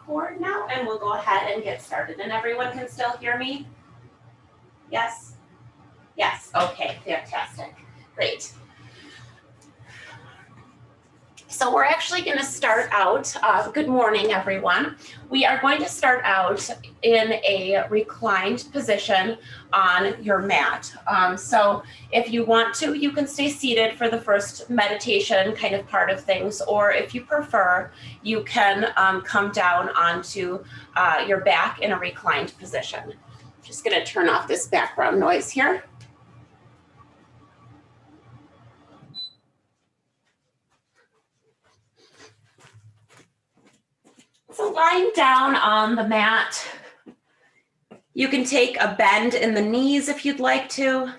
record now and we'll go ahead and get started. And everyone can still hear me? Yes? Yes, okay, fantastic, great. So we're actually going to start out, good morning everyone. We are going to start out in a reclined position on your mat. So if you want to, you can stay seated for the first meditation kind of part of things, or if you prefer, you can come down onto your back in a reclined position. Just going to turn off this background noise here. So lying down on the mat, you can take a bend in the knees if you'd like to.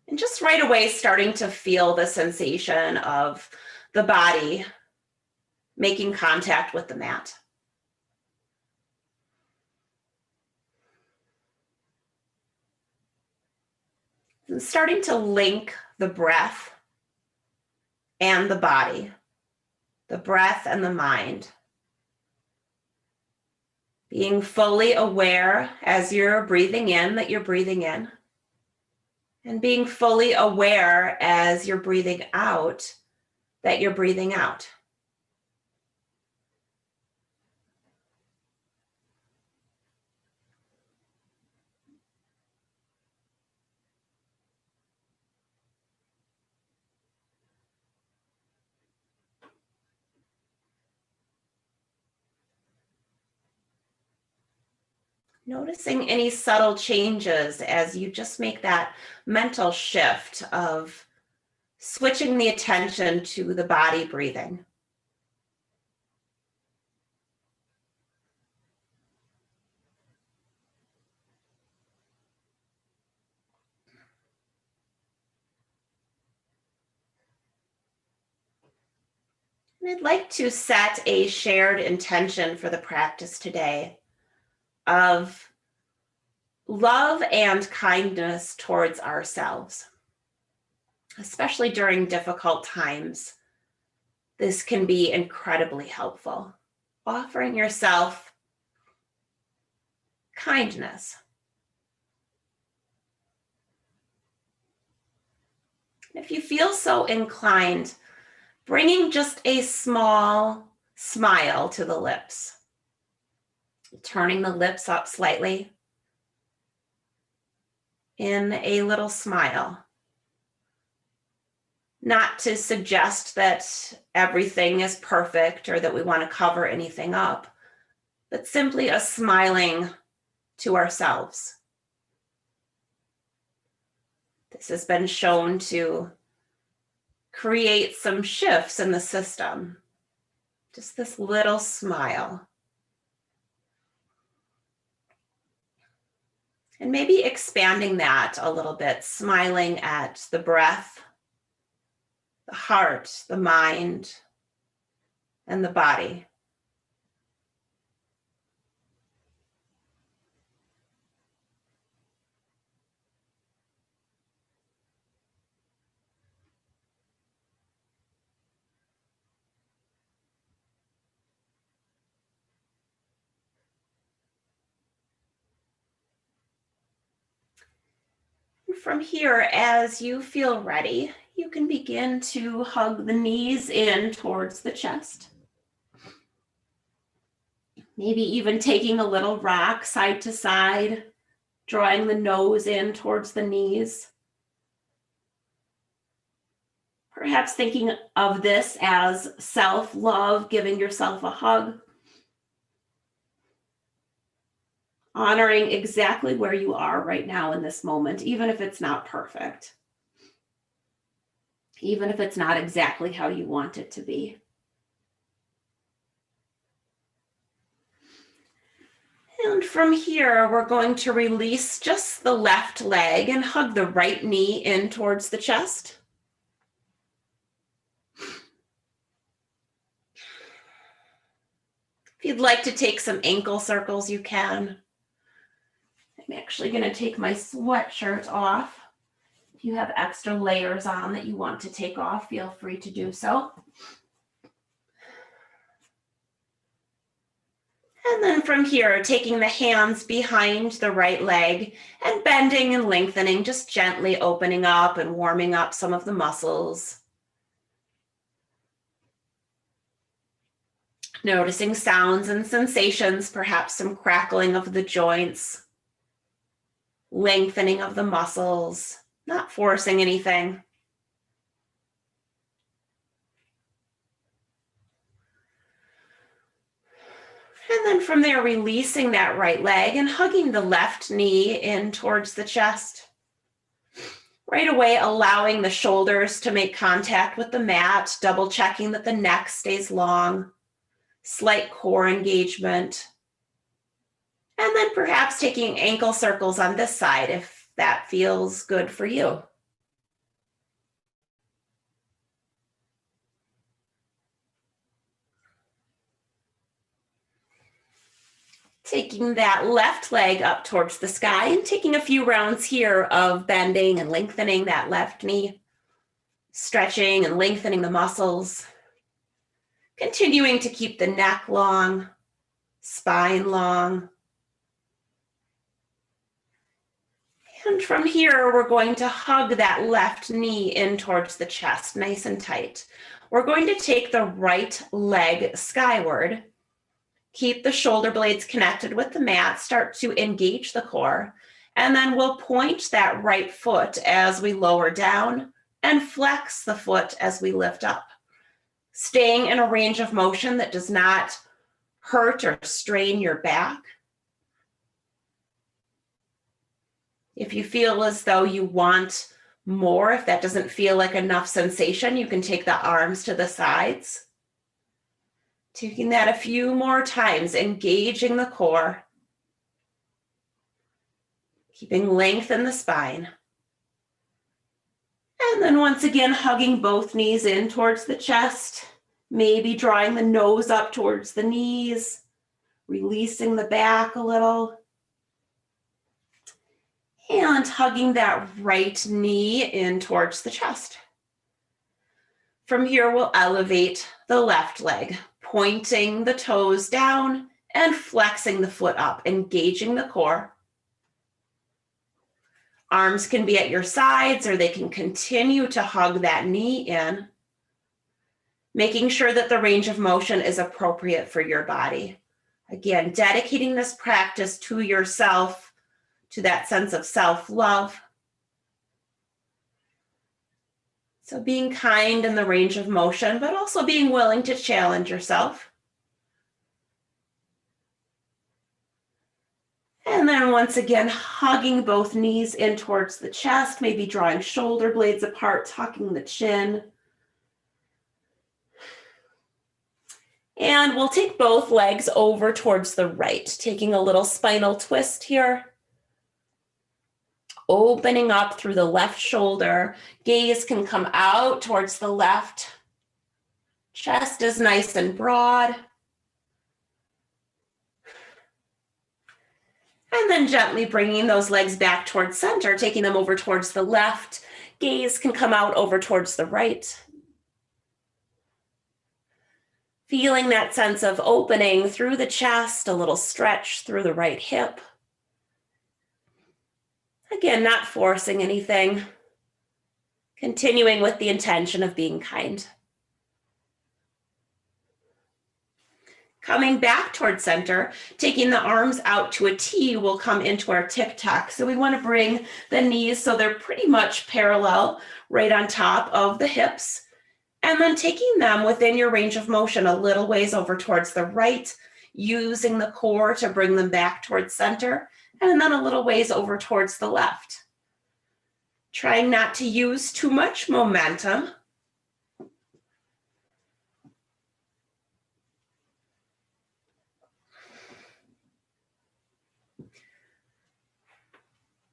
And just right away starting to feel the sensation of the body making contact with the mat. And starting to link the breath and the body. The breath and the mind. Being fully aware as you're breathing in that you're breathing in. And being fully aware as you're breathing out that you're breathing out. Noticing any subtle changes as you just make that mental shift of switching the attention to the body breathing. And I'd like to set a shared intention for the practice today of love and kindness towards ourselves, especially during difficult times. This can be incredibly helpful. Offering yourself kindness. If you feel so inclined, bringing just a small smile to the lips. Turning the lips up slightly in a little smile. Not to suggest that everything is perfect or that we want to cover anything up, but simply a smiling to ourselves. This has been shown to create some shifts in the system. Just this little smile. And maybe expanding that a little bit, smiling at the breath, the heart, the mind, and the body. From here, as you feel ready, you can begin to hug the knees in towards the chest. Maybe even taking a little rock side to side, drawing the nose in towards the knees. Perhaps thinking of this as self-love, giving yourself a hug. Honoring exactly where you are right now in this moment, even if it's not perfect. Even if it's not exactly how you want it to be. And from here, we're going to release just the left leg and hug the right knee in towards the chest. If you'd like to take some ankle circles, you can. I'm actually going to take my sweatshirt off. If you have extra layers on that you want to take off, feel free to do so. And then from here, taking the hands behind the right leg and bending and lengthening, just gently opening up and warming up some of the muscles. Noticing sounds and sensations, perhaps some crackling of the joints, lengthening of the muscles, not forcing anything. And then from there, releasing that right leg and hugging the left knee in towards the chest. Right away, allowing the shoulders to make contact with the mat, double checking that the neck stays long, slight core engagement. And then perhaps taking ankle circles on this side if that feels good for you. Taking that left leg up towards the sky and taking a few rounds here of bending and lengthening that left knee, stretching and lengthening the muscles, continuing to keep the neck long, spine long. And from here, we're going to hug that left knee in towards the chest, nice and tight. We're going to take the right leg skyward. Keep the shoulder blades connected with the mat, start to engage the core, and then we'll point that right foot as we lower down and flex the foot as we lift up. Staying in a range of motion that does not hurt or strain your back. If you feel as though you want more, if that doesn't feel like enough sensation, you can take the arms to the sides. Taking that a few more times, engaging the core, keeping length in the spine. And then once again, hugging both knees in towards the chest, maybe drawing the nose up towards the knees, releasing the back a little. And hugging that right knee in towards the chest. From here, we'll elevate the left leg, pointing the toes down and flexing the foot up, engaging the core. Arms can be at your sides or they can continue to hug that knee in, making sure that the range of motion is appropriate for your body. Again, dedicating this practice to yourself, to that sense of self-love. So being kind in the range of motion, but also being willing to challenge yourself. And then once again, hugging both knees in towards the chest, maybe drawing shoulder blades apart, tucking the chin. And we'll take both legs over towards the right, taking a little spinal twist here. Opening up through the left shoulder. Gaze can come out towards the left. Chest is nice and broad. And then gently bringing those legs back towards center, taking them over towards the left. Gaze can come out over towards the right. Feeling that sense of opening through the chest, a little stretch through the right hip. Again, not forcing anything. Continuing with the intention of being kind. Coming back towards center, taking the arms out to a T, we'll come into our tic-tac. So we want to bring the knees so they're pretty much parallel right on top of the hips. And then taking them within your range of motion a little ways over towards the right, using the core to bring them back towards center, and then a little ways over towards the left. Trying not to use too much momentum.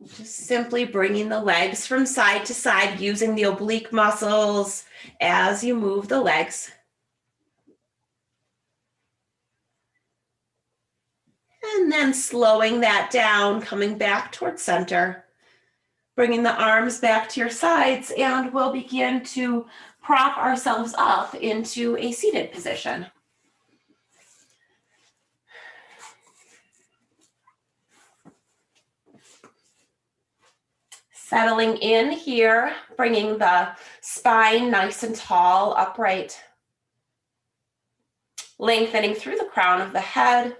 Just simply bringing the legs from side to side, using the oblique muscles as you move the legs. And then slowing that down, coming back towards center, bringing the arms back to your sides, and we'll begin to prop ourselves up into a seated position. Settling in here, bringing the spine nice and tall, upright. Lengthening through the crown of the head.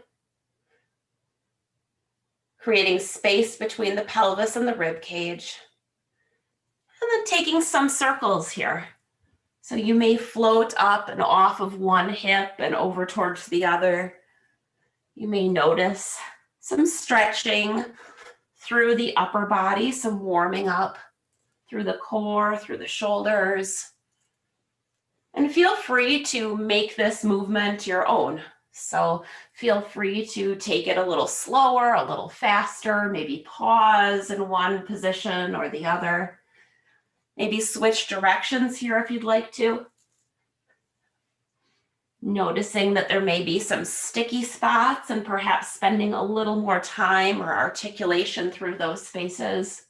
Creating space between the pelvis and the rib cage. And then taking some circles here. So you may float up and off of one hip and over towards the other. You may notice some stretching through the upper body, some warming up through the core, through the shoulders. And feel free to make this movement your own. So feel free to take it a little slower, a little faster, maybe pause in one position or the other. Maybe switch directions here if you'd like to. Noticing that there may be some sticky spots and perhaps spending a little more time or articulation through those spaces.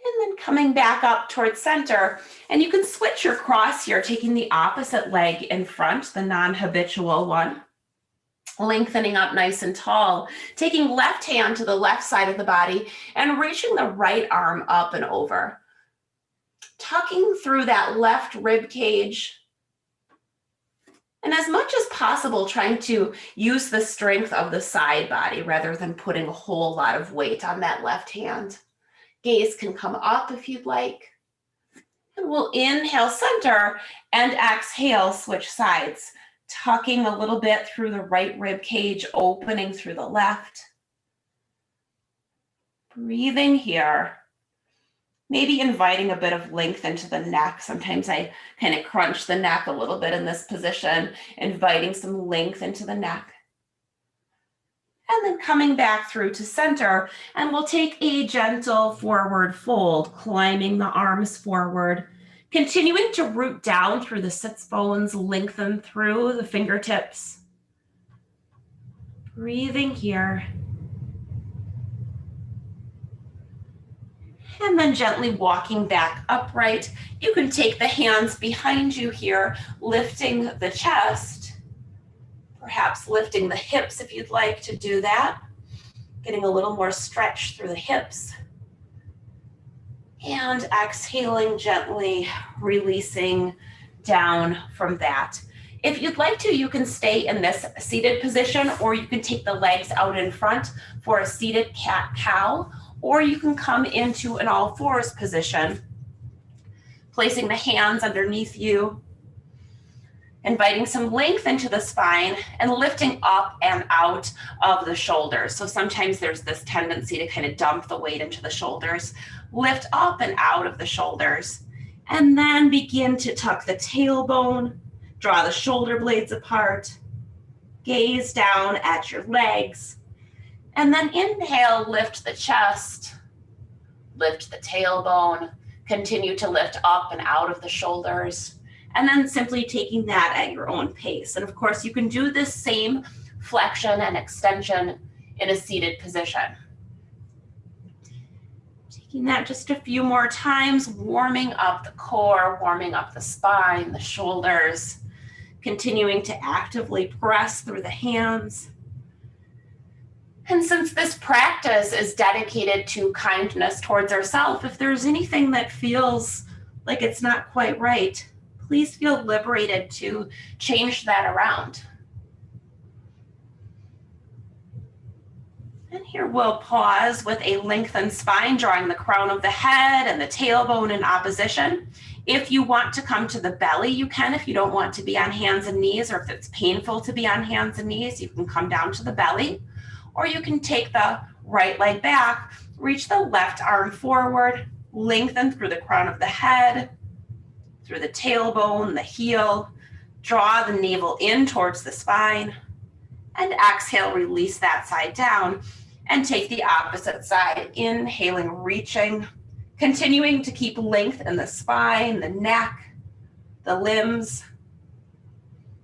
And then coming back up towards center, and you can switch your cross here, taking the opposite leg in front, the non-habitual one, lengthening up nice and tall, taking left hand to the left side of the body and reaching the right arm up and over. Tucking through that left rib cage. And as much as possible, trying to use the strength of the side body rather than putting a whole lot of weight on that left hand. Gaze can come up if you'd like. And we'll inhale center and exhale, switch sides. Tucking a little bit through the right rib cage, opening through the left. Breathing here. Maybe inviting a bit of length into the neck. Sometimes I kind of crunch the neck a little bit in this position, inviting some length into the neck. And then coming back through to center, and we'll take a gentle forward fold, climbing the arms forward, continuing to root down through the sits bones, lengthen through the fingertips. Breathing here. And then gently walking back upright. You can take the hands behind you here, lifting the chest, perhaps lifting the hips if you'd like to do that. Getting a little more stretch through the hips. And exhaling gently, releasing down from that. If you'd like to, you can stay in this seated position, or you can take the legs out in front for a seated cat-cow, or you can come into an all fours position, placing the hands underneath you, inviting some length into the spine and lifting up and out of the shoulders. So sometimes there's this tendency to kind of dump the weight into the shoulders. Lift up and out of the shoulders, and then begin to tuck the tailbone, draw the shoulder blades apart, gaze down at your legs, and then inhale, lift the chest, lift the tailbone, continue to lift up and out of the shoulders, and then simply taking that at your own pace. And of course, you can do this same flexion and extension in a seated position. Taking that just a few more times, warming up the core, warming up the spine, the shoulders, continuing to actively press through the hands. And since this practice is dedicated to kindness towards ourselves, if there's anything that feels like it's not quite right, please feel liberated to change that around. And here we'll pause with a lengthened spine, drawing the crown of the head and the tailbone in opposition. If you want to come to the belly, you can. If you don't want to be on hands and knees, or if it's painful to be on hands and knees, you can come down to the belly. Or you can take the right leg back, reach the left arm forward, lengthen through the crown of the head, through the tailbone, the heel, draw the navel in towards the spine, and exhale, release that side down, and take the opposite side, inhaling, reaching, continuing to keep length in the spine, the neck, the limbs,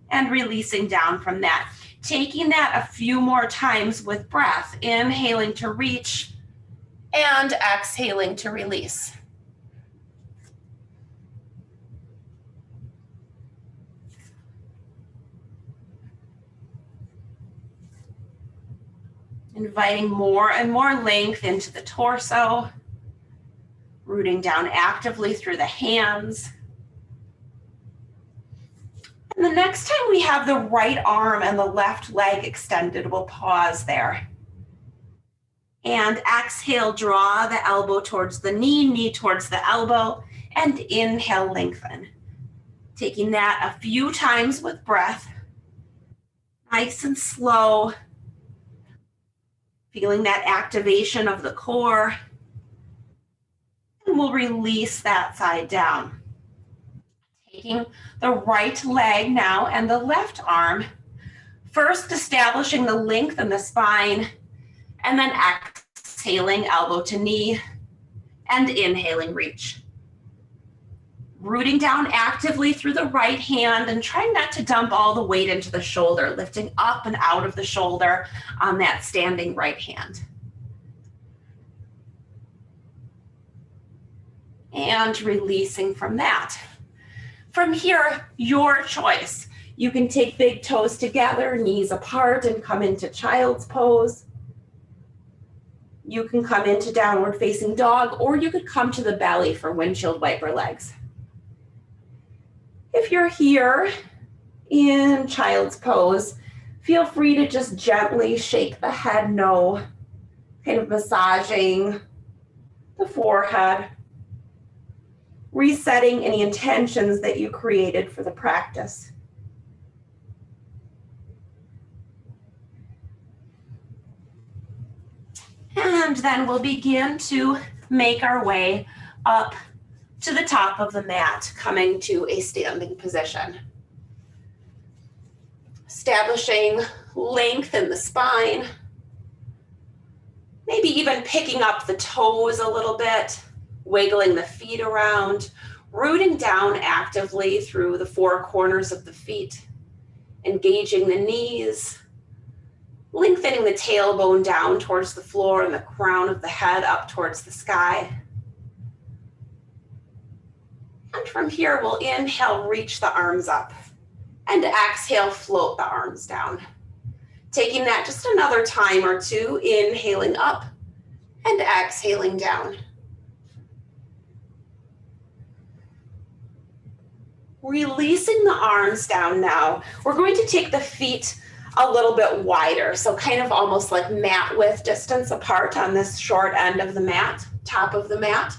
and releasing down from that. Taking that a few more times with breath, inhaling to reach and exhaling to release. Inviting more and more length into the torso, rooting down actively through the hands. And the next time we have the right arm and the left leg extended, we'll pause there. And exhale, draw the elbow towards the knee, knee towards the elbow, and inhale, lengthen. Taking that a few times with breath, nice and slow, feeling that activation of the core, and we'll release that side down. Taking the right leg now and the left arm, first establishing the length in the spine, and then exhaling elbow to knee, and inhaling reach. Rooting down actively through the right hand and trying not to dump all the weight into the shoulder, lifting up and out of the shoulder on that standing right hand. And releasing from that. From here, your choice. You can take big toes together, knees apart, and come into child's pose. You can come into downward facing dog, or you could come to the belly for windshield wiper legs. If you're here in child's pose, feel free to just gently shake the head no, kind of massaging the forehead, resetting any intentions that you created for the practice. And then we'll begin to make our way up to the top of the mat, coming to a standing position. Establishing length in the spine, maybe even picking up the toes a little bit, wiggling the feet around, rooting down actively through the four corners of the feet, engaging the knees, lengthening the tailbone down towards the floor and the crown of the head up towards the sky. And from here, we'll inhale, reach the arms up, and exhale, float the arms down. Taking that just another time or two, inhaling up and exhaling down. Releasing the arms down now. We're going to take the feet a little bit wider, so kind of almost like mat width distance apart on this short end of the mat, top of the mat.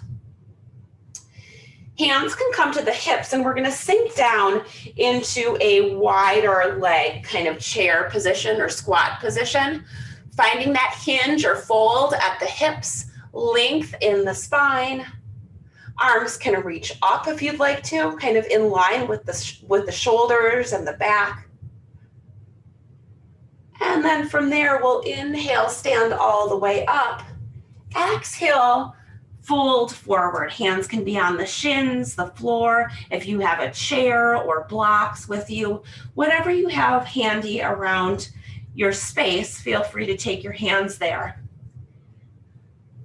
Hands can come to the hips, and we're going to sink down into a wider leg kind of chair position or squat position, finding that hinge or fold at the hips, length in the spine. Arms can reach up if you'd like to, kind of in line with the shoulders and the back. And then from there, we'll inhale, stand all the way up. Exhale, fold forward. Hands can be on the shins, the floor. If you have a chair or blocks with you, whatever you have handy around your space, feel free to take your hands there.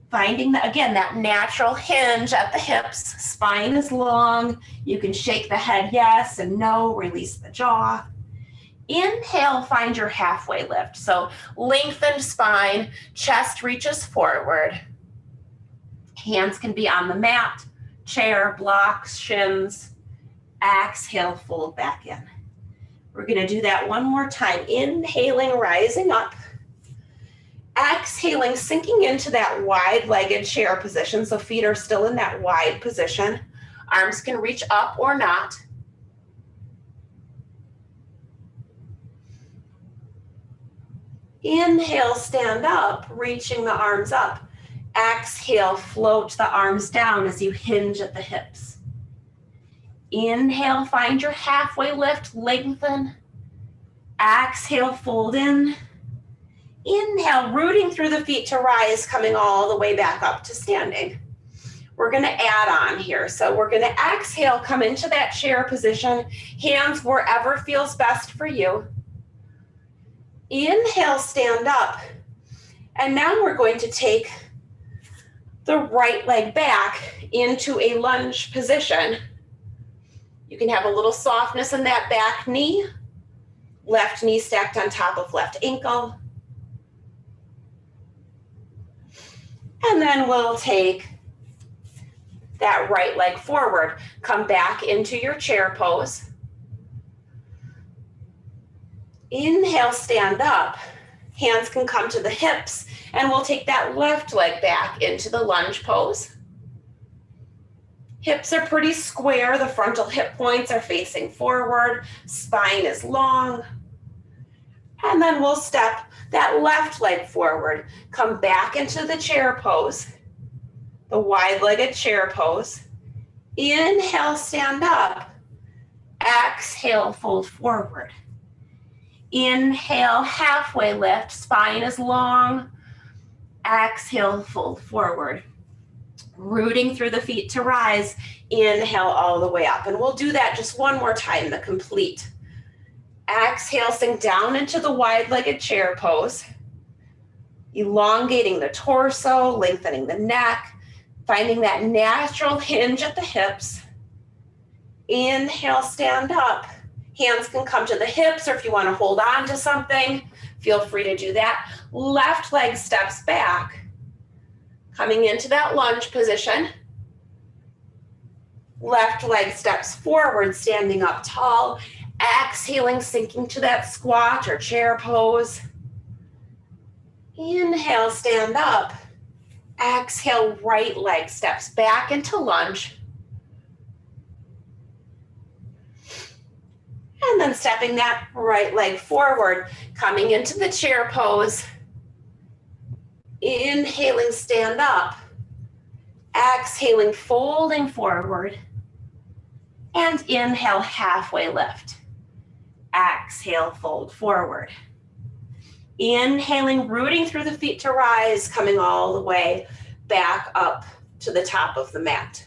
Finding, again, that natural hinge at the hips. Spine is long. You can shake the head yes and no, release the jaw. Inhale, find your halfway lift. So lengthened spine, chest reaches forward. Hands can be on the mat, chair, blocks, shins. Exhale, fold back in. We're going to do that one more time. Inhaling, rising up. Exhaling, sinking into that wide-legged chair position. So feet are still in that wide position. Arms can reach up or not. Inhale, stand up, reaching the arms up. Exhale, float the arms down as you hinge at the hips. Inhale, find your halfway lift, lengthen. Exhale, fold in. Inhale, rooting through the feet to rise, coming all the way back up to standing. We're going to add on here. So we're going to exhale, come into that chair position, hands wherever feels best for you. Inhale, stand up. And now we're going to take the right leg back into a lunge position. You can have a little softness in that back knee. Left knee stacked on top of left ankle. And then we'll take that right leg forward. Come back into your chair pose. Inhale, stand up. Hands can come to the hips, and we'll take that left leg back into the lunge pose. Hips are pretty square. The frontal hip points are facing forward. Spine is long. And then we'll step that left leg forward. Come back into the chair pose, the wide-legged chair pose. Inhale, stand up. Exhale, fold forward. Inhale, halfway lift, spine is long. Exhale, fold forward. Rooting through the feet to rise. Inhale all the way up. And we'll do that just one more time, the complete. Exhale, sink down into the wide-legged chair pose. Elongating the torso, lengthening the neck, finding that natural hinge at the hips. Inhale, stand up. Hands can come to the hips, or if you want to hold on to something, feel free to do that. Left leg steps back, coming into that lunge position. Left leg steps forward, standing up tall. Exhaling, sinking to that squat or chair pose. Inhale, stand up. Exhale, right leg steps back into lunge. And then stepping that right leg forward, coming into the chair pose. Inhaling, stand up. Exhaling, folding forward. And inhale, halfway lift. Exhale, fold forward. Inhaling, rooting through the feet to rise, coming all the way back up to the top of the mat.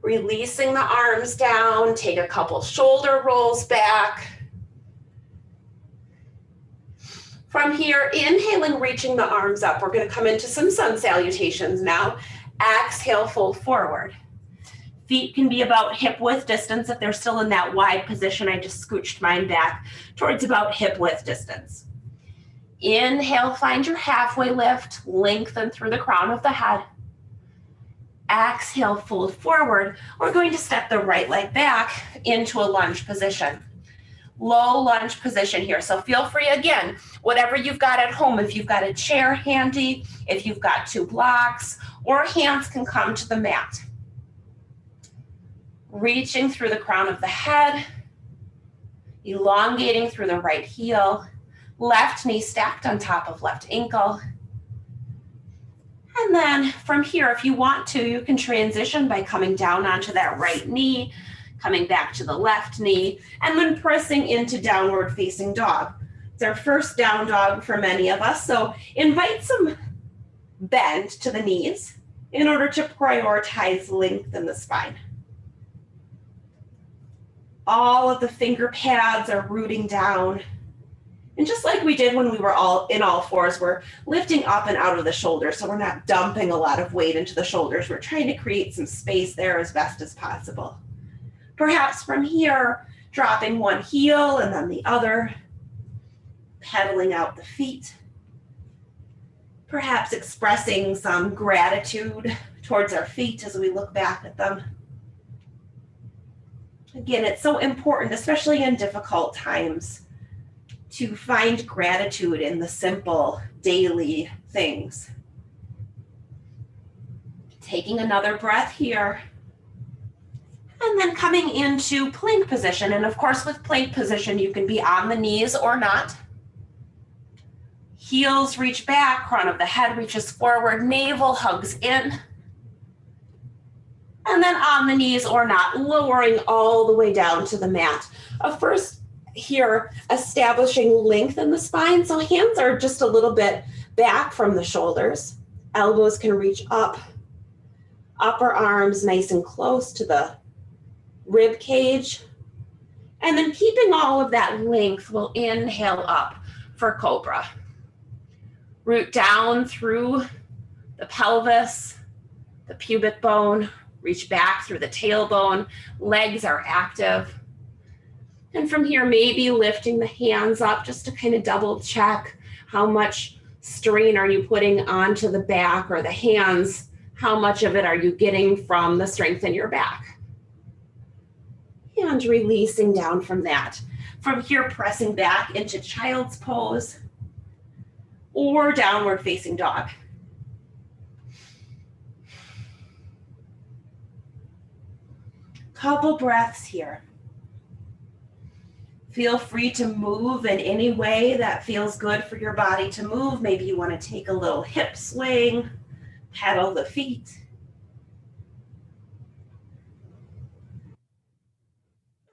Releasing the arms down, take a couple shoulder rolls back. From here, inhaling, reaching the arms up. We're going to come into some sun salutations now. Exhale, fold forward. Feet can be about hip width distance. If they're still in that wide position, I just scooched mine back towards about hip width distance. Inhale, find your halfway lift, lengthen through the crown of the head. Exhale, fold forward. We're going to step the right leg back into a lunge position. Low lunge position here. So feel free, again, whatever you've got at home, if you've got a chair handy, if you've got 2 blocks, or hands can come to the mat. Reaching through the crown of the head, elongating through the right heel, left knee stacked on top of left ankle. And then from here, if you want to, you can transition by coming down onto that right knee, coming back to the left knee, and then pressing into downward facing dog. It's our first down dog for many of us, so invite some bend to the knees in order to prioritize length in the spine. All of the finger pads are rooting down. And just like we did when we were all in all fours, we're lifting up and out of the shoulders, so we're not dumping a lot of weight into the shoulders. We're trying to create some space there as best as possible. Perhaps from here, dropping one heel and then the other, pedaling out the feet. Perhaps expressing some gratitude towards our feet as we look back at them. Again, it's so important, especially in difficult times, to find gratitude in the simple daily things. Taking another breath here. And then coming into plank position. And of course, with plank position, you can be on the knees or not. Heels reach back, crown of the head reaches forward, navel hugs in. And then on the knees or not, lowering all the way down to the mat. First here, establishing length in the spine. So hands are just a little bit back from the shoulders. Elbows can reach up. Upper arms nice and close to the rib cage. And then keeping all of that length, we'll inhale up for cobra. Root down through the pelvis, the pubic bone, reach back through the tailbone, legs are active. And from here, maybe lifting the hands up just to kind of double check how much strain are you putting onto the back or the hands? How much of it are you getting from the strength in your back? And releasing down from that. From here, pressing back into child's pose or downward facing dog. Couple breaths here. Feel free to move in any way that feels good for your body to move. Maybe you want to take a little hip swing, pedal the feet.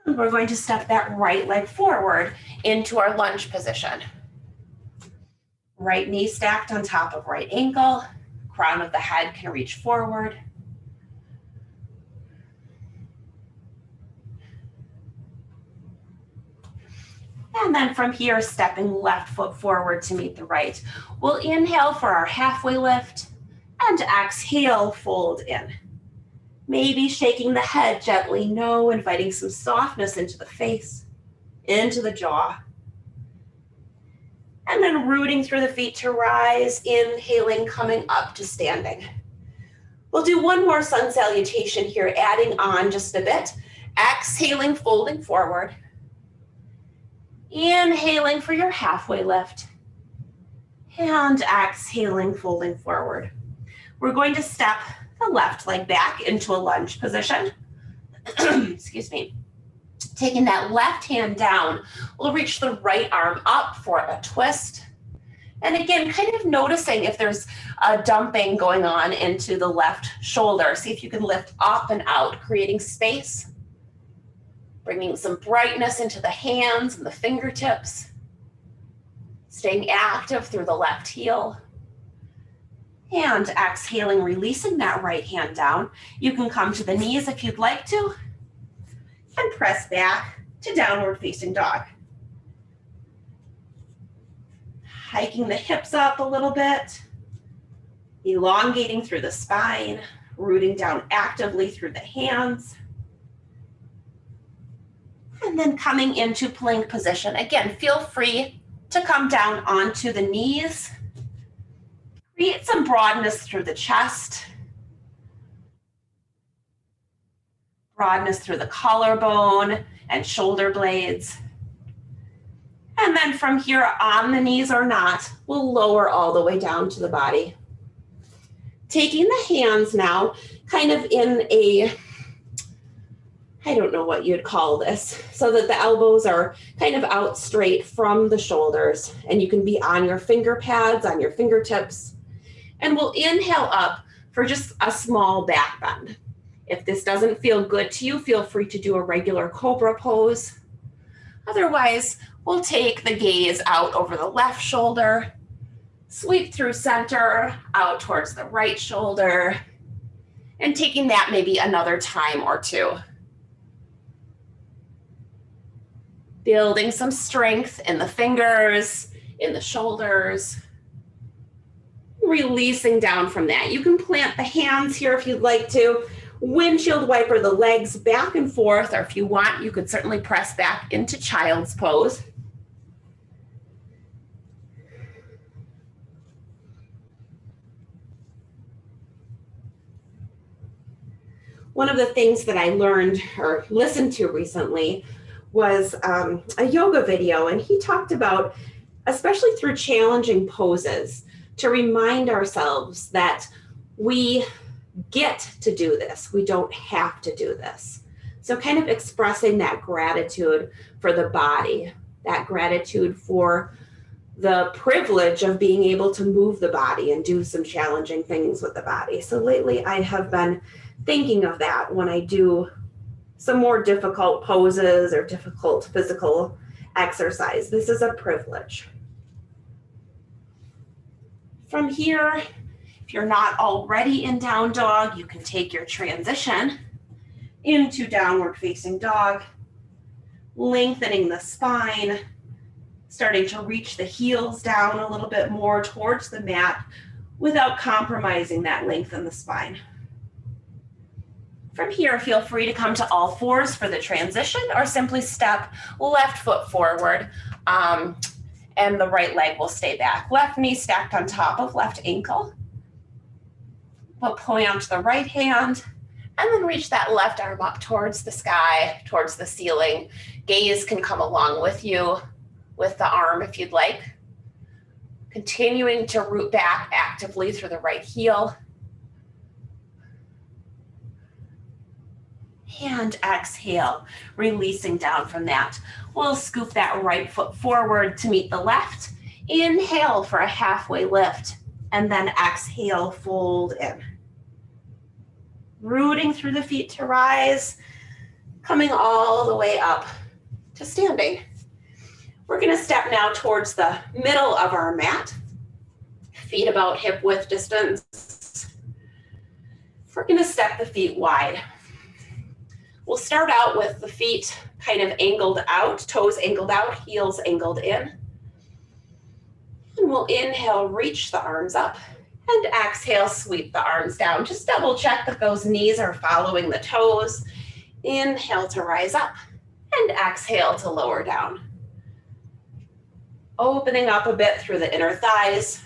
And we're going to step that right leg forward into our lunge position. Right knee stacked on top of right ankle. Crown of the head can reach forward. And then from here, stepping left foot forward to meet the right. We'll inhale for our halfway lift and exhale, fold in. Maybe shaking the head gently, no, inviting some softness into the face, into the jaw. And then rooting through the feet to rise, inhaling, coming up to standing. We'll do one more sun salutation here, adding on just a bit. Exhaling, folding forward. Inhaling for your halfway lift. And exhaling, folding forward. We're going to step the left leg back into a lunge position. Excuse me. Taking that left hand down, we'll reach the right arm up for a twist. And again, kind of noticing if there's a dumping going on into the left shoulder. See if you can lift up and out, creating space. Bringing some brightness into the hands and the fingertips. Staying active through the left heel. And exhaling, releasing that right hand down. You can come to the knees if you'd like to. And press back to downward facing dog. Hiking the hips up a little bit. Elongating through the spine. Rooting down actively through the hands. And then coming into plank position. Again, feel free to come down onto the knees. Create some broadness through the chest. Broadness through the collarbone and shoulder blades. And then from here, on the knees or not, we'll lower all the way down to the body. Taking the hands now, kind of in a, I don't know what you'd call this, so that the elbows are kind of out straight from the shoulders, and you can be on your finger pads, on your fingertips. And we'll inhale up for just a small back bend. If this doesn't feel good to you, feel free to do a regular cobra pose. Otherwise, we'll take the gaze out over the left shoulder, sweep through center, out towards the right shoulder, and taking that maybe another time or two. Building some strength in the fingers, in the shoulders. Releasing down from that. You can plant the hands here if you'd like to. Windshield wiper the legs back and forth, or if you want, you could certainly press back into child's pose. One of the things that I learned or listened to recently was a yoga video, and he talked about, especially through challenging poses, to remind ourselves that we get to do this. We don't have to do this. So kind of expressing that gratitude for the body, that gratitude for the privilege of being able to move the body and do some challenging things with the body. So lately I have been thinking of that when I do some more difficult poses or difficult physical exercise. This is a privilege. From here, if you're not already in down dog, you can take your transition into downward facing dog, lengthening the spine, starting to reach the heels down a little bit more towards the mat without compromising that length in the spine. From here, feel free to come to all fours for the transition or simply step left foot forward and the right leg will stay back. Left knee stacked on top of left ankle. We'll point the right hand and then reach that left arm up towards the sky, towards the ceiling. Gaze can come along with you with the arm if you'd like. Continuing to root back actively through the right heel. And exhale, releasing down from that. We'll scoop that right foot forward to meet the left. Inhale for a halfway lift, and then exhale, fold in. Rooting through the feet to rise, coming all the way up to standing. We're gonna step now towards the middle of our mat. Feet about hip width distance. We're gonna step the feet wide. We'll start out with the feet kind of angled out, toes angled out, heels angled in. And we'll inhale, reach the arms up, and exhale, sweep the arms down. Just double check that those knees are following the toes. Inhale to rise up, and exhale to lower down. Opening up a bit through the inner thighs,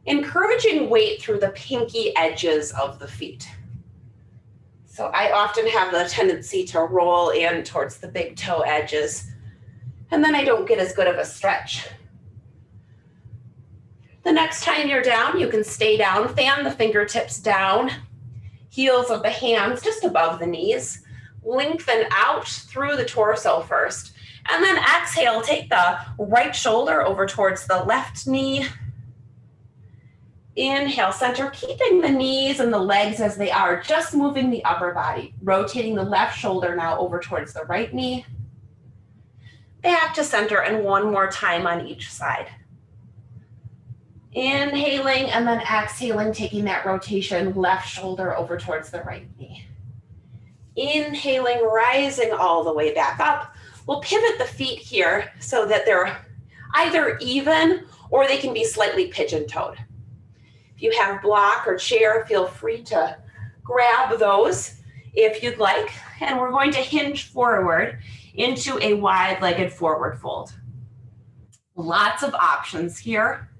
encouraging weight through the pinky edges of the feet. So I often have the tendency to roll in towards the big toe edges, and then I don't get as good of a stretch. The next time you're down, you can stay down, fan the fingertips down, heels of the hands just above the knees, lengthen out through the torso first, and then exhale, take the right shoulder over towards the left knee. Inhale, center, keeping the knees and the legs as they are, just moving the upper body, rotating the left shoulder now over towards the right knee. Back to center, and one more time on each side. Inhaling and then exhaling, taking that rotation, left shoulder over towards the right knee. Inhaling, rising all the way back up. We'll pivot the feet here so that they're either even or they can be slightly pigeon-toed. If you have block or chair, feel free to grab those if you'd like. And we're going to hinge forward into a wide-legged forward fold. Lots of options here.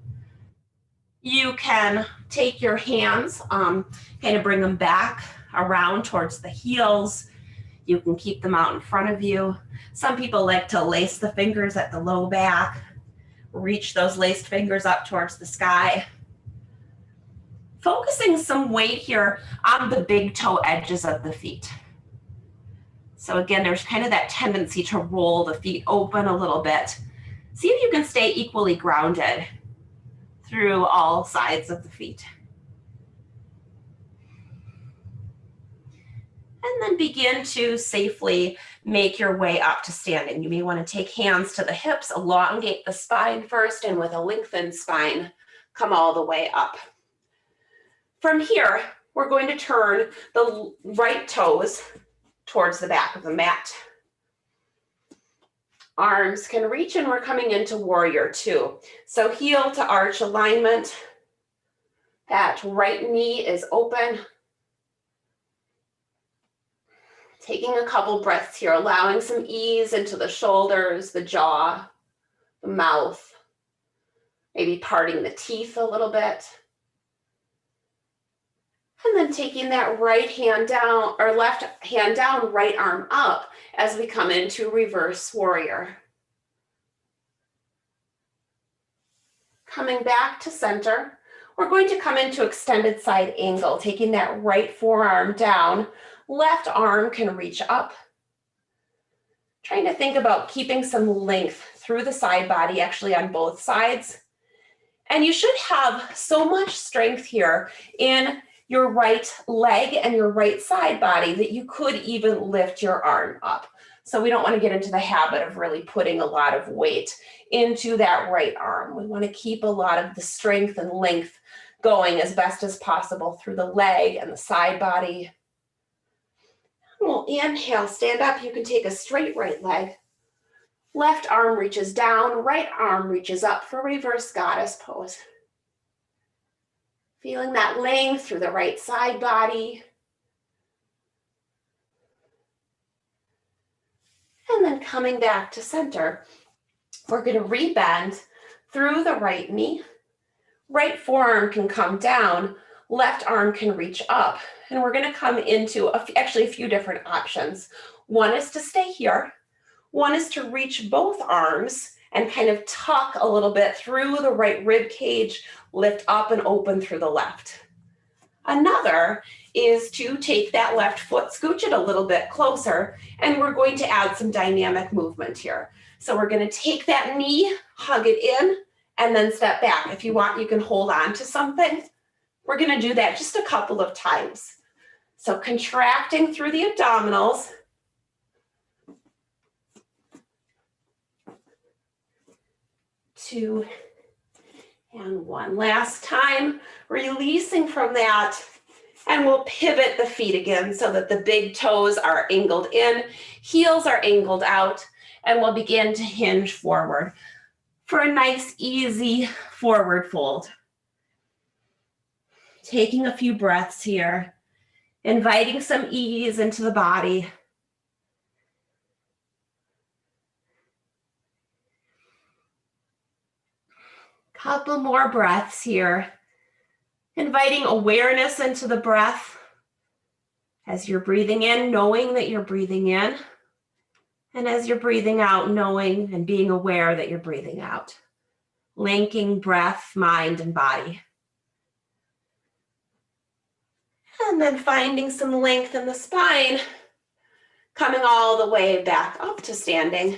You can take your hands, kind of bring them back around towards the heels. You can keep them out in front of you. Some people like to lace the fingers at the low back, reach those laced fingers up towards the sky. Focusing some weight here on the big toe edges of the feet. So again, there's kind of that tendency to roll the feet open a little bit. See if you can stay equally grounded through all sides of the feet. And then begin to safely make your way up to standing. You may want to take hands to the hips, elongate the spine first, and with a lengthened spine, come all the way up. From here, we're going to turn the right toes towards the back of the mat. Arms can reach, and we're coming into warrior two. So heel to arch alignment. That right knee is open. Taking a couple breaths here, allowing some ease into the shoulders, the jaw, the mouth, maybe parting the teeth a little bit. And then taking that right hand down, or left hand down, right arm up as we come into reverse warrior. Coming back to center, we're going to come into extended side angle, taking that right forearm down, left arm can reach up. Trying to think about keeping some length through the side body, actually on both sides. And you should have so much strength here in your right leg and your right side body that you could even lift your arm up. So we don't want to get into the habit of really putting a lot of weight into that right arm. We want to keep a lot of the strength and length going as best as possible through the leg and the side body. We'll inhale, stand up. You can take a straight right leg. Left arm reaches down, right arm reaches up for reverse goddess pose. Feeling that length through the right side body. And then coming back to center, we're going to rebend through the right knee. Right forearm can come down, left arm can reach up. And we're gonna come into actually a few different options. One is to stay here. One is to reach both arms and kind of tuck a little bit through the right rib cage, lift up and open through the left. Another is to take that left foot, scooch it a little bit closer, and we're going to add some dynamic movement here. So we're going to take that knee, hug it in, and then step back. If you want, you can hold on to something. We're going to do that just a couple of times. So contracting through the abdominals. 2 and 1. Last time, releasing from that, and we'll pivot the feet again so that the big toes are angled in, heels are angled out, and we'll begin to hinge forward for a nice, easy forward fold. Taking a few breaths here, inviting some ease into the body. Couple more breaths here. Inviting awareness into the breath as you're breathing in, knowing that you're breathing in. And as you're breathing out, knowing and being aware that you're breathing out. Linking breath, mind, and body. And then finding some length in the spine, coming all the way back up to standing.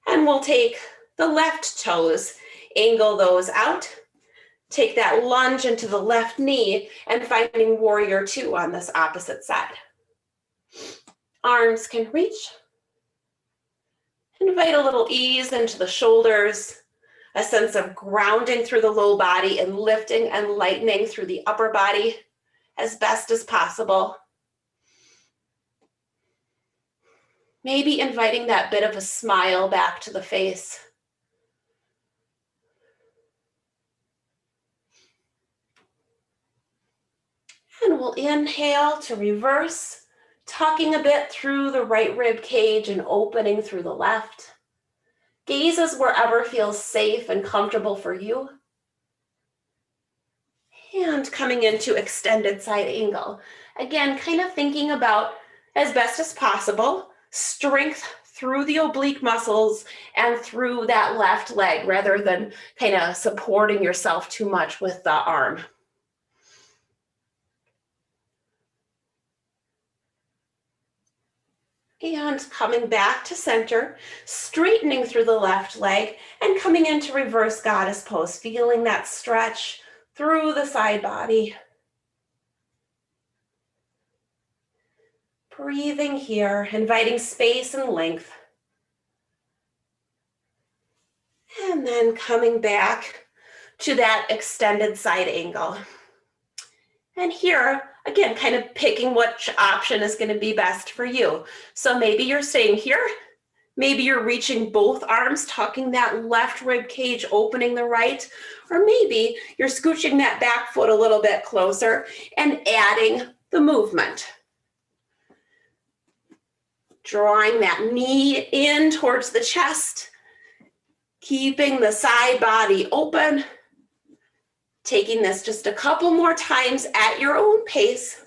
And we'll take the left toes, angle those out, take that lunge into the left knee, and finding warrior two on this opposite side. Arms can reach. Invite a little ease into the shoulders, a sense of grounding through the low body and lifting and lightening through the upper body as best as possible. Maybe inviting that bit of a smile back to the face. And we'll inhale to reverse, tucking a bit through the right rib cage and opening through the left. Gazes wherever feels safe and comfortable for you. And coming into extended side angle. Again, kind of thinking about, as best as possible, strength through the oblique muscles and through that left leg rather than kind of supporting yourself too much with the arm. And coming back to center, straightening through the left leg and coming into reverse goddess pose, feeling that stretch through the side body. Breathing here, inviting space and length. And then coming back to that extended side angle. And here, again, kind of picking which option is going to be best for you. So maybe you're staying here. Maybe you're reaching both arms, tucking that left rib cage, opening the right. Or maybe you're scooching that back foot a little bit closer and adding the movement. Drawing that knee in towards the chest, keeping the side body open. Taking this just a couple more times at your own pace.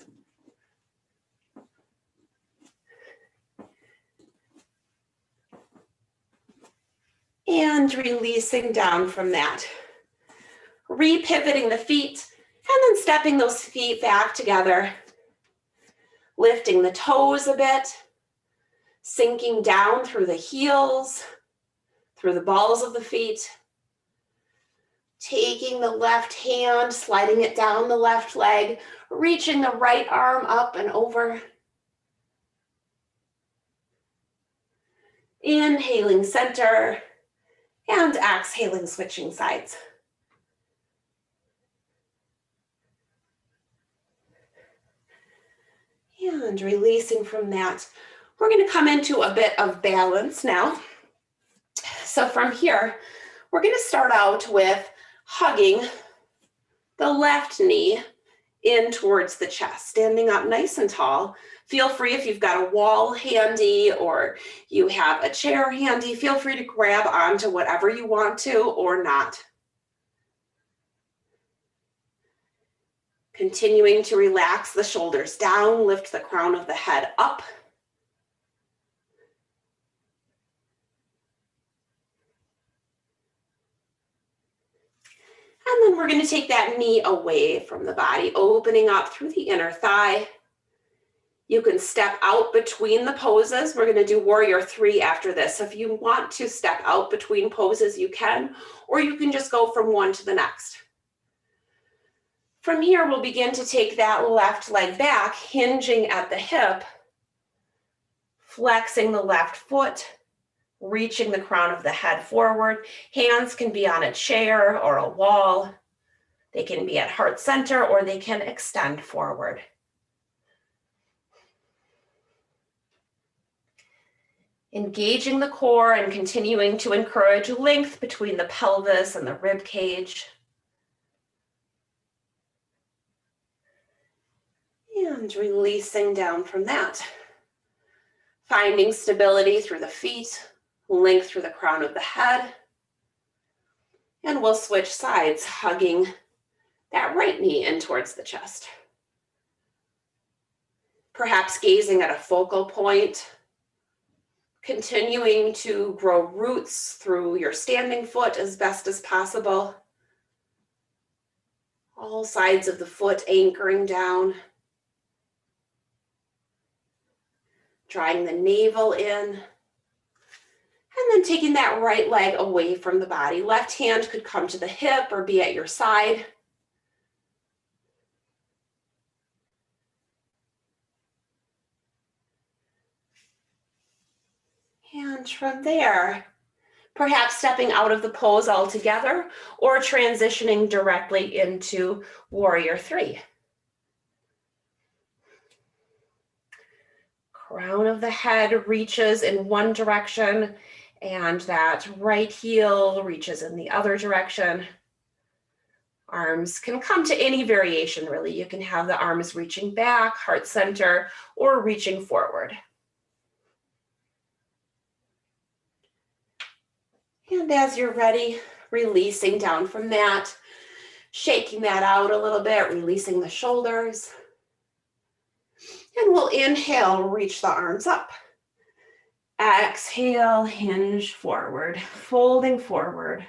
And releasing down from that. Repivoting the feet and then stepping those feet back together. Lifting the toes a bit. Sinking down through the heels, through the balls of the feet. Taking the left hand, sliding it down the left leg, reaching the right arm up and over. Inhaling center and exhaling, switching sides. And releasing from that, we're going to come into a bit of balance now. So from here, we're going to start out with hugging the left knee in towards the chest, standing up nice and tall. Feel free, if you've got a wall handy or you have a chair handy, feel free to grab onto whatever you want to or not. Continuing to relax the shoulders down, lift the crown of the head up. And then we're going to take that knee away from the body, opening up through the inner thigh. You can step out between the poses. We're going to do warrior 3 after this. So if you want to step out between poses, you can, or you can just go from one to the next. From here, we'll begin to take that left leg back, hinging at the hip, flexing the left foot, reaching the crown of the head forward. Hands can be on a chair or a wall. They can be at heart center, or they can extend forward. Engaging the core and continuing to encourage length between the pelvis and the rib cage. And releasing down from that. Finding stability through the feet, length through the crown of the head. And we'll switch sides, hugging that right knee in towards the chest. Perhaps gazing at a focal point, continuing to grow roots through your standing foot as best as possible. All sides of the foot anchoring down. Drawing the navel in. And then taking that right leg away from the body. Left hand could come to the hip or be at your side. And from there, perhaps stepping out of the pose altogether or transitioning directly into warrior 3. Crown of the head reaches in one direction and that right heel reaches in the other direction. Arms can come to any variation, really. You can have the arms reaching back, heart center, or reaching forward. And as you're ready, releasing down from that, shaking that out a little bit, releasing the shoulders. And we'll inhale, reach the arms up. Exhale, hinge forward, folding forward.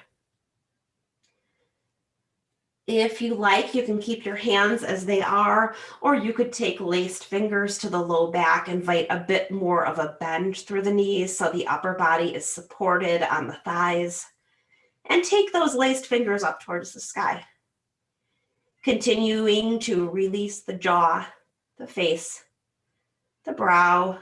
If you like, you can keep your hands as they are, or you could take laced fingers to the low back, invite a bit more of a bend through the knees so the upper body is supported on the thighs. And take those laced fingers up towards the sky. Continuing to release the jaw, the face, the brow.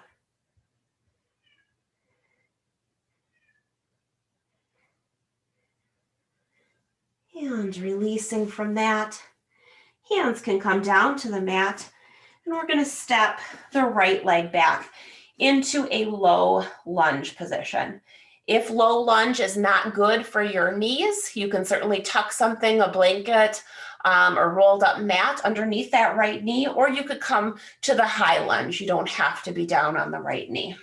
And releasing from that, hands can come down to the mat, and we're going to step the right leg back into a low lunge position. If low lunge is not good for your knees, you can certainly tuck something, a blanket, or rolled up mat underneath that right knee, or you could come to the high lunge. You don't have to be down on the right knee.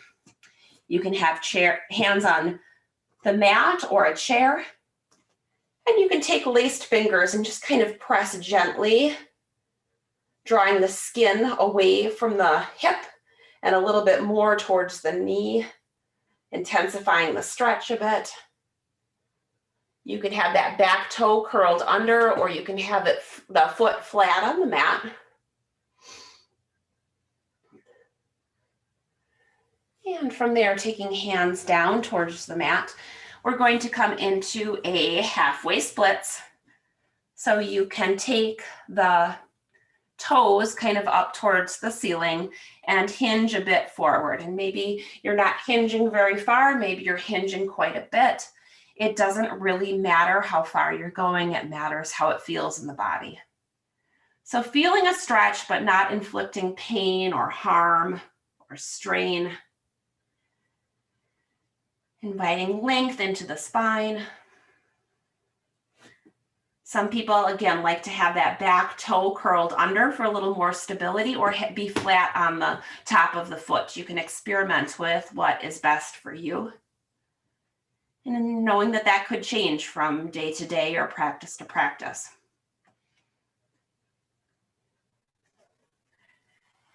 You can have hands on the mat or a chair, and you can take laced fingers and just kind of press gently, drawing the skin away from the hip and a little bit more towards the knee, intensifying the stretch a bit. You can have that back toe curled under, or you can have the foot flat on the mat. And from there, taking hands down towards the mat, we're going to come into a halfway splits. So you can take the toes kind of up towards the ceiling and hinge a bit forward. And maybe you're not hinging very far, maybe you're hinging quite a bit. It doesn't really matter how far you're going, it matters how it feels in the body. So feeling a stretch, but not inflicting pain or harm or strain. Inviting length into the spine. Some people, again, like to have that back toe curled under for a little more stability, or be flat on the top of the foot. You can experiment with what is best for you. And knowing that that could change from day to day or practice to practice.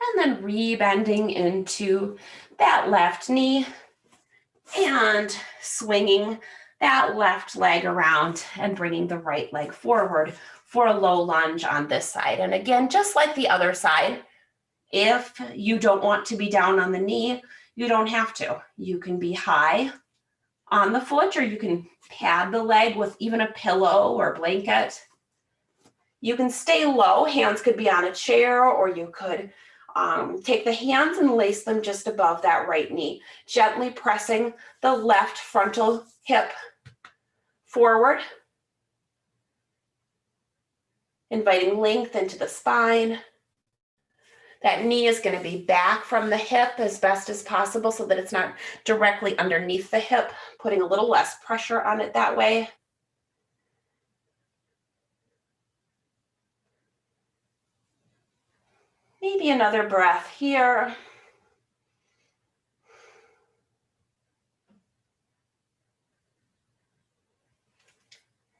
And then rebending into that left knee and swinging that left leg around and bringing the right leg forward for a low lunge on this side. And again, just like the other side, if you don't want to be down on the knee, you don't have to. You can be high on the foot, or you can pad the leg with even a pillow or blanket. You can stay low. Hands could be on a chair, or you could take the hands and lace them just above that right knee, gently pressing the left frontal hip forward, inviting length into the spine. That knee is going to be back from the hip as best as possible so that it's not directly underneath the hip, putting a little less pressure on it that way. Maybe another breath here.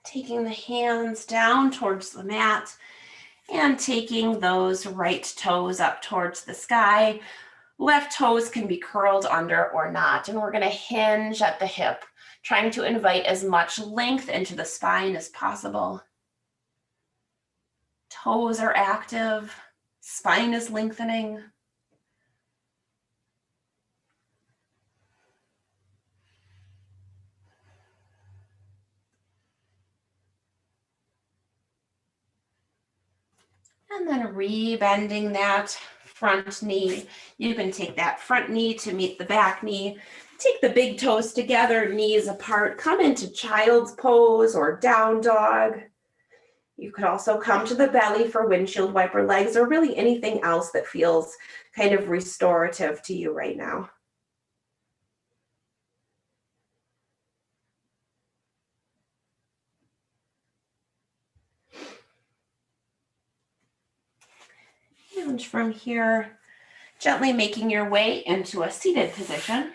Taking the hands down towards the mat and taking those right toes up towards the sky. Left toes can be curled under or not, and we're going to hinge at the hip, trying to invite as much length into the spine as possible. Toes are active, spine is lengthening. And then rebending that front knee. You can take that front knee to meet the back knee. Take the big toes together, knees apart. Come into child's pose or down dog. You could also come to the belly for windshield wiper legs, or really anything else that feels kind of restorative to you right now. And from here, gently making your way into a seated position.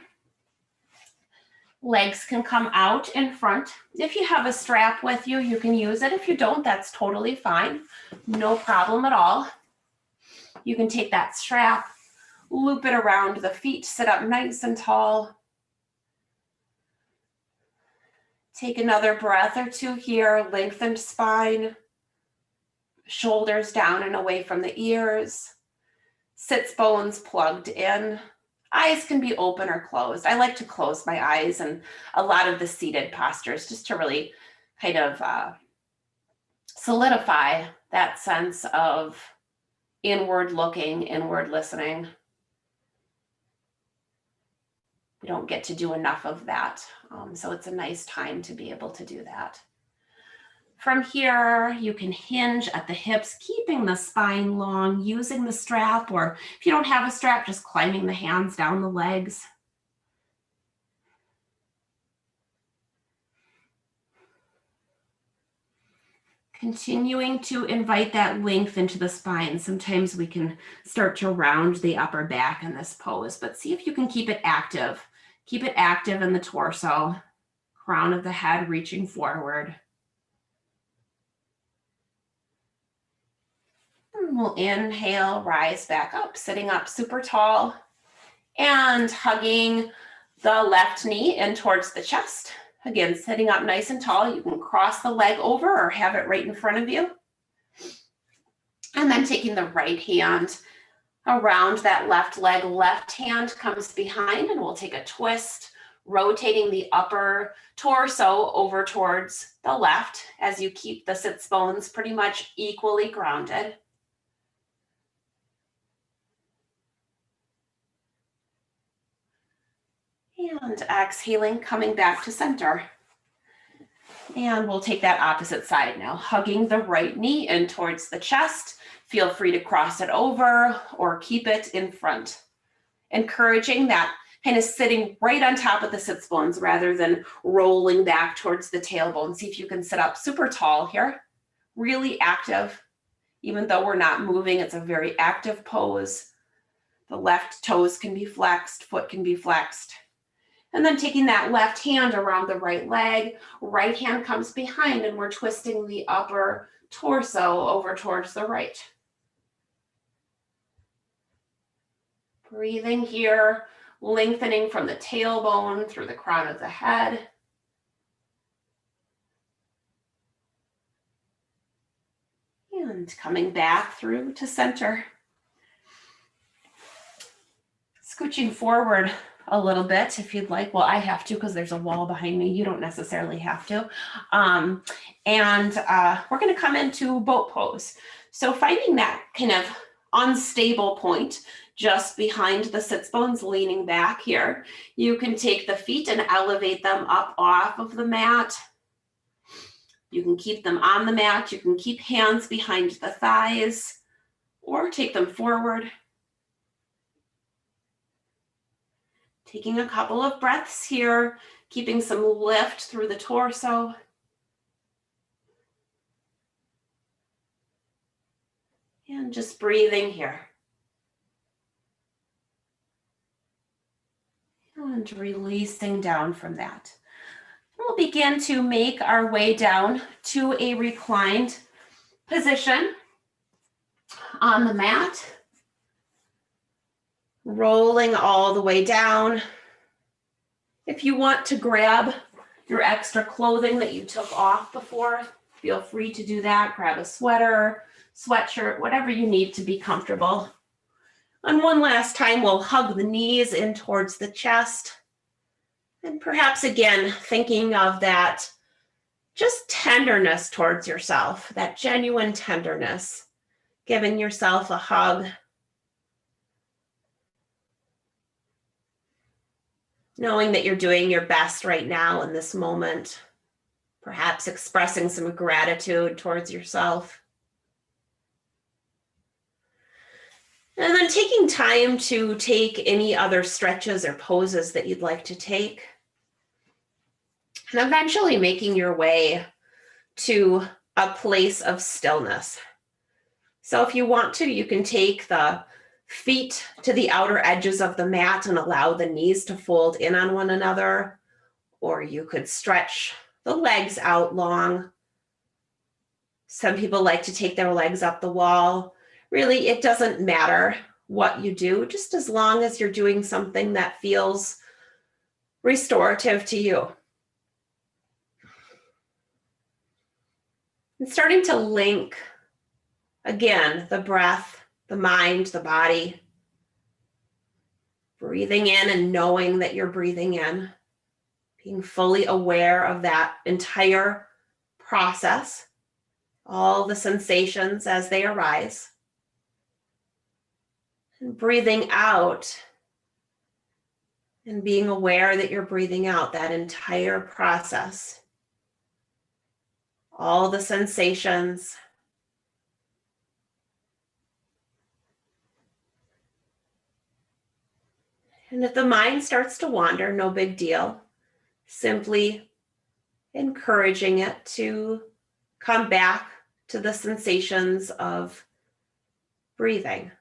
Legs can come out in front. If you have a strap with you, you can use it. If you don't, that's totally fine. No problem at all. You can take that strap, loop it around the feet, sit up nice and tall. Take another breath or two here, lengthened spine, shoulders down and away from the ears, sits bones plugged in. Eyes can be open or closed. I like to close my eyes in a lot of the seated postures just to really kind of solidify that sense of inward looking, inward listening. We don't get to do enough of that. So it's a nice time to be able to do that. From here, you can hinge at the hips, keeping the spine long, using the strap, or if you don't have a strap, just climbing the hands down the legs. Continuing to invite that length into the spine. Sometimes we can start to round the upper back in this pose, but see if you can keep it active. Keep it active in the torso, crown of the head reaching forward. We'll inhale, rise back up, sitting up super tall and hugging the left knee in towards the chest. Again, sitting up nice and tall. You can cross the leg over or have it right in front of you. And then taking the right hand around that left leg, left hand comes behind, and we'll take a twist, rotating the upper torso over towards the left as you keep the sits bones pretty much equally grounded. And exhaling, coming back to center. And we'll take that opposite side now, hugging the right knee in towards the chest. Feel free to cross it over or keep it in front. Encouraging that kind of sitting right on top of the sits bones rather than rolling back towards the tailbone. See if you can sit up super tall here. really active. Even though we're not moving, it's a very active pose. The left toes can be flexed, foot can be flexed. And then taking that left hand around the right leg, right hand comes behind and we're twisting the upper torso over towards the right. Breathing here, lengthening from the tailbone through the crown of the head. And coming back through to center. Scooching forward a little bit if you'd like. Well, I have to because there's a wall behind me. You don't necessarily have to. We're going to come into boat pose. So finding that kind of unstable point just behind the sits bones, leaning back here. You can take the feet and elevate them up off of the mat. You can keep them on the mat. You can keep hands behind the thighs or take them forward. Taking a couple of breaths here, keeping some lift through the torso. And just breathing here. And releasing down from that. We'll begin to make our way down to a reclined position on the mat. Rolling all the way down. If you want to grab your extra clothing that you took off before, feel free to do that. Grab a sweater, sweatshirt, whatever you need to be comfortable. And one last time, we'll hug the knees in towards the chest. And perhaps again, thinking of that just tenderness towards yourself, that genuine tenderness, giving yourself a hug. Knowing that you're doing your best right now in this moment, perhaps expressing some gratitude towards yourself. And then taking time to take any other stretches or poses that you'd like to take. And eventually making your way to a place of stillness. So if you want to, you can take the feet to the outer edges of the mat and allow the knees to fold in on one another, or you could stretch the legs out long. Some people like to take their legs up the wall. Really, it doesn't matter what you do, just as long as you're doing something that feels restorative to you. And starting to link, again, the breath, the mind, the body. Breathing in and knowing that you're breathing in. Being fully aware of that entire process. All the sensations as they arise. And breathing out. And being aware that you're breathing out that entire process. All the sensations. And if the mind starts to wander, no big deal. Simply encouraging it to come back to the sensations of breathing.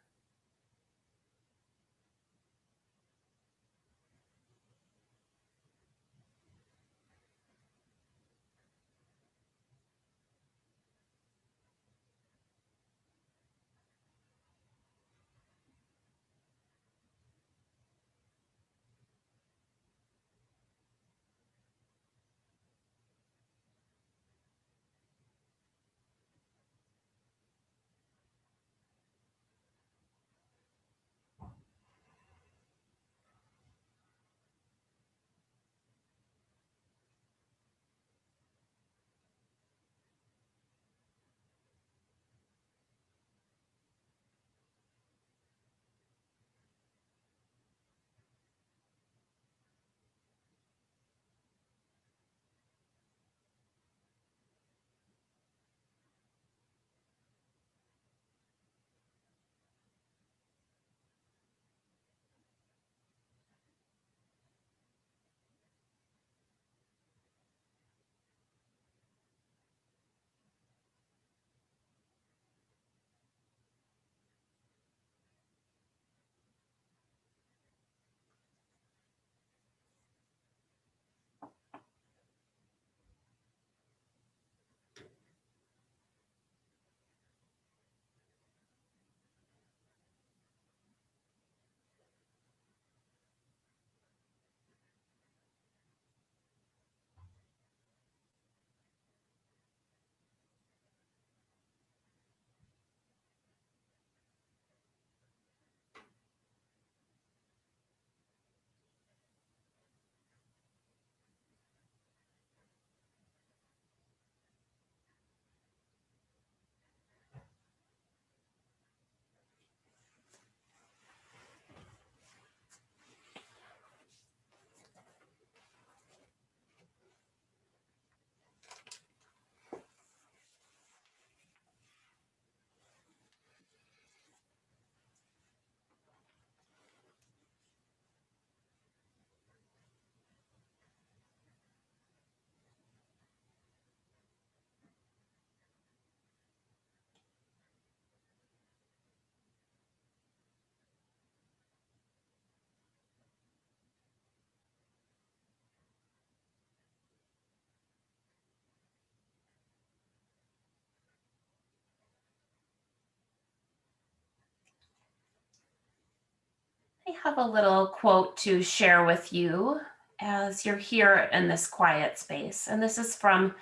have a little quote to share with you as you're here in this quiet space. And this is from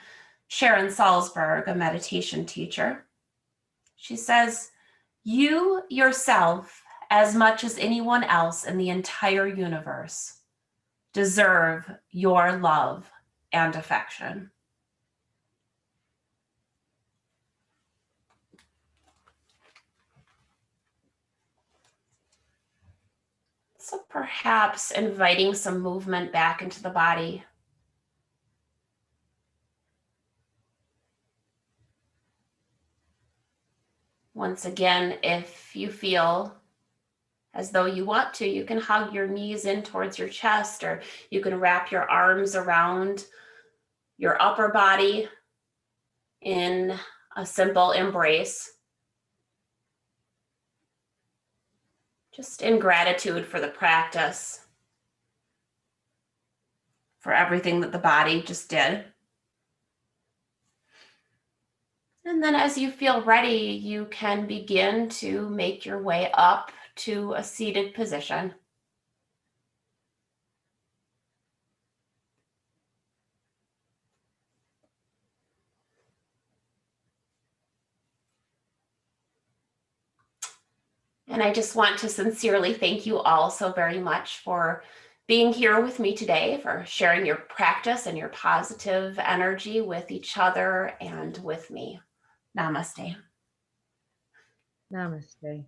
Sharon Salzberg, a meditation teacher. She says, "You yourself, as much as anyone else in the entire universe, deserve your love and affection." So perhaps inviting some movement back into the body. Once again, if you feel as though you want to, you can hug your knees in towards your chest, or you can wrap your arms around your upper body in a simple embrace. Just in gratitude for the practice, for everything that the body just did. And then as you feel ready, you can begin to make your way up to a seated position. And I just want to sincerely thank you all so very much for being here with me today, for sharing your practice and your positive energy with each other and with me. Namaste. Namaste.